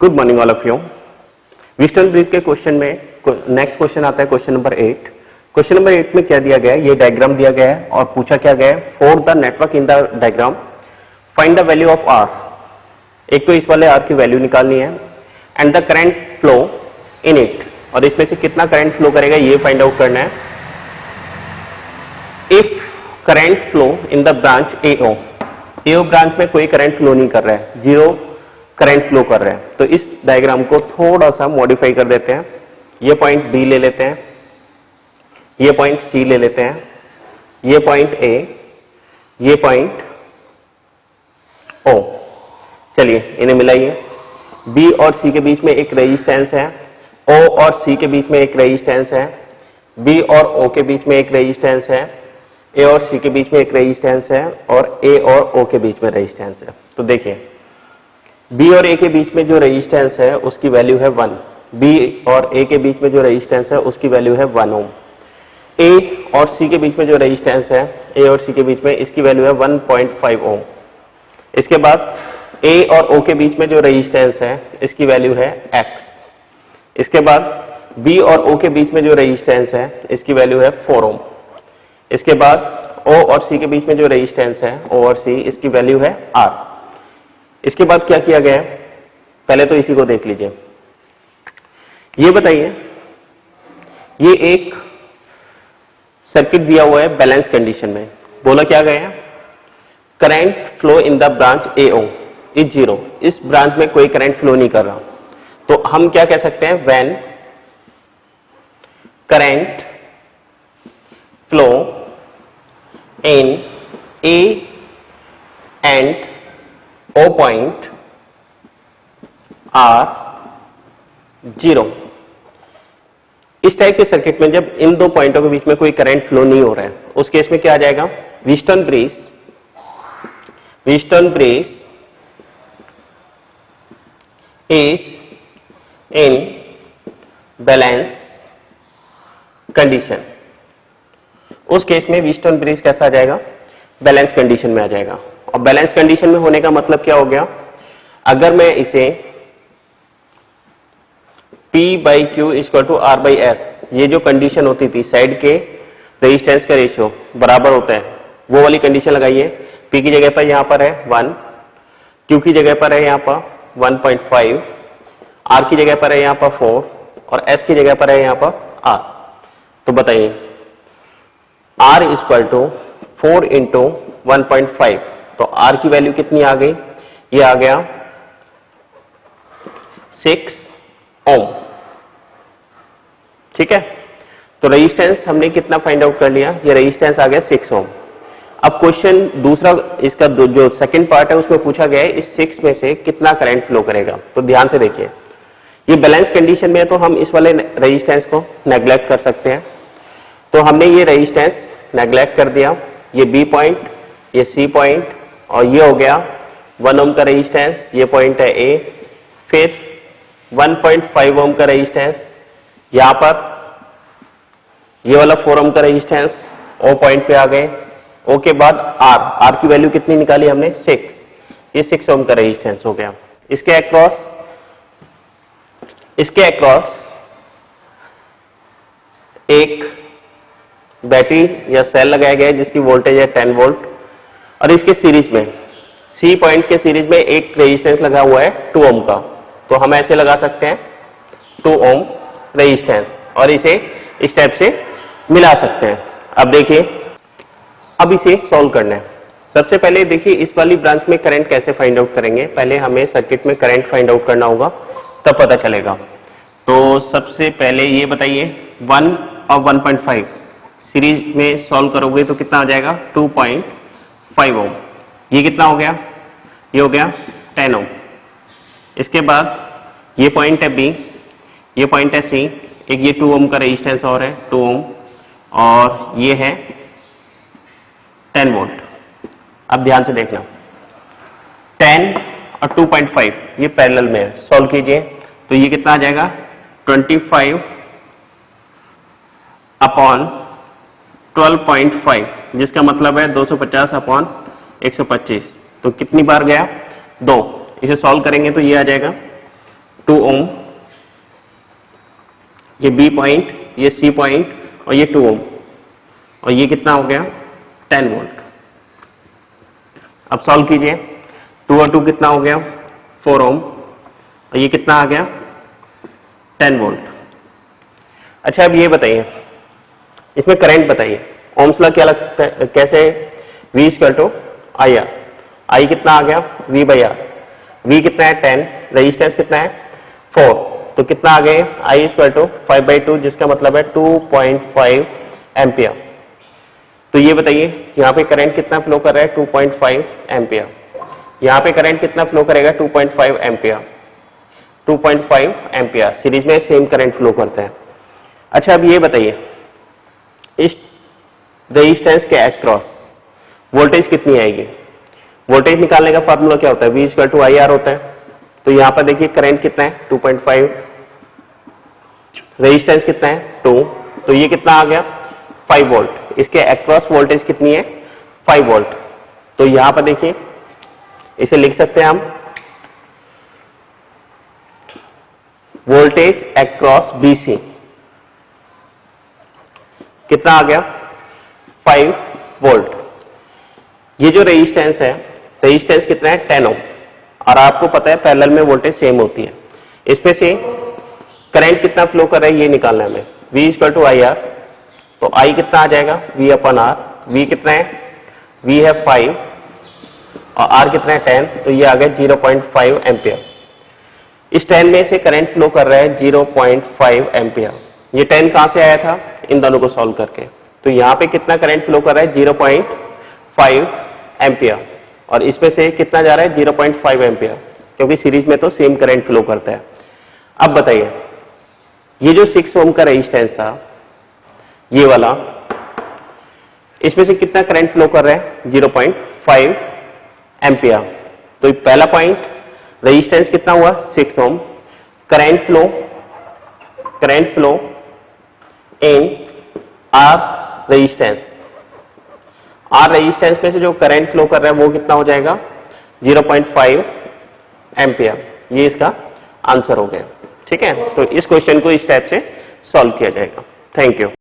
Good morning all of you. Wheatstone bridge के question में next question आता है क्वेश्चन नंबर 8। क्वेश्चन नंबर 8 में क्या दिया गया है, ये डायग्राम दिया गया है और पूछा क्या गया है, for the network in the diagram find the value of R. एक तो इस वाले आर की वैल्यू निकालनी है and the current flow in it, और इसमें से कितना करंट फ्लो करेगा ये फाइंड आउट करना है। If current flow in the branch AO branch में कोई करंट फ्लो नहीं कर रहा है, जीरो करंट फ्लो कर रहे हैं, तो इस डायग्राम को थोड़ा सा मॉडिफाई कर देते हैं। ये पॉइंट बी ले लेते हैं, ये पॉइंट सी ले लेते हैं, ये पॉइंट ए, ये पॉइंट ओ। चलिए इन्हें मिलाइए। बी और सी के बीच में एक रेजिस्टेंस है, ओ और सी के बीच में एक रेजिस्टेंस है, बी और ओ के बीच में एक रेजिस्टेंस है, ए और सी के बीच में एक रेजिस्टेंस है, और ए और ओ के बीच में रेजिस्टेंस है। तो देखिए बी और ए के बीच में जो रेजिस्टेंस है उसकी वैल्यू है 1, बी और ए के बीच में जो रेजिस्टेंस है उसकी वैल्यू है 1 ओम। ए और सी के बीच में जो रेजिस्टेंस है, ए और सी के बीच में, इसकी वैल्यू है 1.5 ओम। इसके बाद ए और ओ के बीच में जो रेजिस्टेंस है इसकी वैल्यू है x। इसके बाद बी और ओ के बीच में जो रेजिस्टेंस है इसकी वैल्यू है 4 ओम। इसके बाद ओ और सी के बीच में जो रेजिस्टेंस है, ओ और सी, इसकी वैल्यू है r। इसके बाद क्या किया गया है, पहले तो इसी को देख लीजिए। ये बताइए, ये एक सर्किट दिया हुआ है बैलेंस कंडीशन में, बोला क्या गया है, current flow in the branch AO is 0। इस ब्रांच में कोई करंट फ्लो नहीं कर रहा, तो हम क्या कह सकते हैं, when current flow in A and O point are 0। इस टाइप के सर्किट में जब इन दो पॉइंटों के बीच में कोई करंट फ्लो नहीं हो रहा है, उस केस में क्या आ जाएगा, Wheatstone bridge is in balance condition. उस केस में व्हीटस्टोन ब्रिज कैसा आ जाएगा, बैलेंस कंडीशन में आ जाएगा। और बैलेंस कंडीशन में होने का मतलब क्या हो गया, अगर मैं इसे P by Q equal to R by S, ये जो कंडीशन होती थी साइड के रेजिस्टेंस का रेशियो बराबर होता है, वो वाली कंडीशन लगाइए। P की जगह पर यहां पर है 1, Q की जगह पर है यहां पर 1.5, R की जगह पर है यहां पर 4 और S की जगह पर है यहां पर R। तो बताइए R इक्वल टू 4 इंटू 1.5, तो R की वैल्यू कितनी आ गई, ये आ गया 6 ओम। ठीक है, तो रेजिस्टेंस हमने कितना फाइंड आउट कर लिया, ये रेजिस्टेंस आ गया 6 ओम। अब क्वेश्चन दूसरा, इसका जो सेकंड पार्ट है उसमें पूछा गया है इस 6 में से कितना करंट फ्लो करेगा। तो ध्यान से देखिए, ये बैलेंस कंडीशन में है तो हम इस वाले रेजिस्टेंस को नेग्लेक्ट कर सकते हैं, तो हमने ये रेजिस्टेंस नेग्लेक्ट कर दिया। ये बी पॉइंट, ये सी पॉइंट, और ये हो गया 1 ओम का रेजिस्टेंस, ये पॉइंट है ए। फिर 1.5 ओम का रेजिस्टेंस, यहां पर ये वाला 4 ओम का रेजिस्टेंस ओ पॉइंट पे आ गए। ओ के बाद आर की वैल्यू कितनी निकाली हमने, 6, ये 6 ओम का रेजिस्टेंस हो गया। इसके अक्रॉस एक बैटरी या सेल लगाया गया है जिसकी वोल्टेज है 10 वोल्ट, और इसके सीरीज में सी पॉइंट के सीरीज में एक रेजिस्टेंस लगा हुआ है 2 ओम का, तो हम ऐसे लगा सकते हैं 2 ओम रेजिस्टेंस, और इसे इस टाइप से मिला सकते हैं। अब देखिए, अब इसे सॉल्व करना है। सबसे पहले देखिए इस वाली ब्रांच में करंट कैसे फाइंड आउट करेंगे, पहले हमें सर्किट में करंट फाइंड आउट करना होगा, तब पता चलेगा। तो सबसे पहले ये बताइए, 1 और 1.5 सीरीज में सॉल्व करोगे तो कितना आ जाएगा, 2.5 ओम। ये कितना हो गया, ये हो गया 10 ओम। इसके बाद ये पॉइंट है बी, ये पॉइंट है सी, एक ये 2 ओम का रेजिस्टेंस और है 2 ओम, और ये है 10 वोल्ट। अब ध्यान से देखना, 10 और 2.5 ये पैरेलल में है, सॉल्व कीजिए तो ये कितना आ जाएगा, 25 अपॉन 12.5, जिसका मतलब है 250 अपॉन 125। तो कितनी बार गया, 2। इसे सॉल्व करेंगे तो ये आ जाएगा 2 ओम, ये B पॉइंट, ये C पॉइंट और ये 2 ओम, और ये कितना हो गया 10 वोल्ट। अब सॉल्व कीजिए, 2 और 2 कितना हो गया 4 ओम, और ये कितना आ गया 10 वोल्ट। अच्छा अब ये बताइए, इसमें करंट बताइए, ओम्स लॉ क्या लगता है, कैसे V equal to I R, I कितना आ गया V बाई आर, V कितना है 10, रेजिस्टेंस कितना है 4, तो कितना आ गया I इक्वल टू 5/2, जिसका मतलब है 2.5 एम्पियर। तो ये बताइए यहाँ पे करंट कितना फ्लो कर रहा है 2.5 एम्पियर, यहाँ पे करंट कितना फ्लो करेगा 2.5 एम्पियर, 2.5 एम्पियर सीरीज में सेम करंट फ्लो करते हैं। अच्छा अब ये बताइए इस रेजिस्टेंस के अक्रॉस वोल्टेज कितनी आएगी, वोल्टेज निकालने का फार्मूला क्या होता है V equal to I R होता है। तो यहां पर देखिए करंट कितना है 2.5, रेजिस्टेंस कितना है 2, तो ये कितना आ गया 5 वोल्ट, इसके अक्रॉस वोल्टेज कितनी है 5 वोल्ट। तो यहां पर देखिए इसे लिख सकते हैं हम वोल्टेज अक्रॉस BC कितना आ गया 5 वोल्ट। ये जो रेजिस्टेंस है, रेजिस्टेंस कितना है 10 ओम, और आपको पता है पैरेलल में वोल्टेज सेम होती है। इसमें से करंट कितना फ्लो कर रहा है ये निकालना है हमें, V equal to I R, तो I कितना आ जाएगा V अपन आर, V कितना है V है 5 और R कितना है 10, तो ये आ गया 0.5 एम्पियर। इस 10 में से करंट फ्लो कर रहा है 0.5 एम्पियर। ये 10 कहां से आया था इन दोनों को सॉल्व करके, तो यहाँ पे कितना करंट फ्लो कर रहा है 0.5 एम्पियर, और इसमें से कितना जा रहा है 0.5 एम्पियर, क्योंकि सीरीज में तो सेम करंट फ्लो करता है। अब बताइए ये जो 6 ओम का रेजिस्टेंस था ये वाला, इसमें से कितना करंट फ्लो कर रहा है 0.5 एम्पियर। तो पहला पॉइंट रेजिस्टेंस कितना हुआ 6 ohm, current flow in R resistance, R resistance में से जो करंट फ्लो कर रहा है वो कितना हो जाएगा 0.5 एम्पियर। ये इसका आंसर हो गया। ठीक है, तो इस क्वेश्चन को इस टाइप से सॉल्व किया जाएगा। Thank you.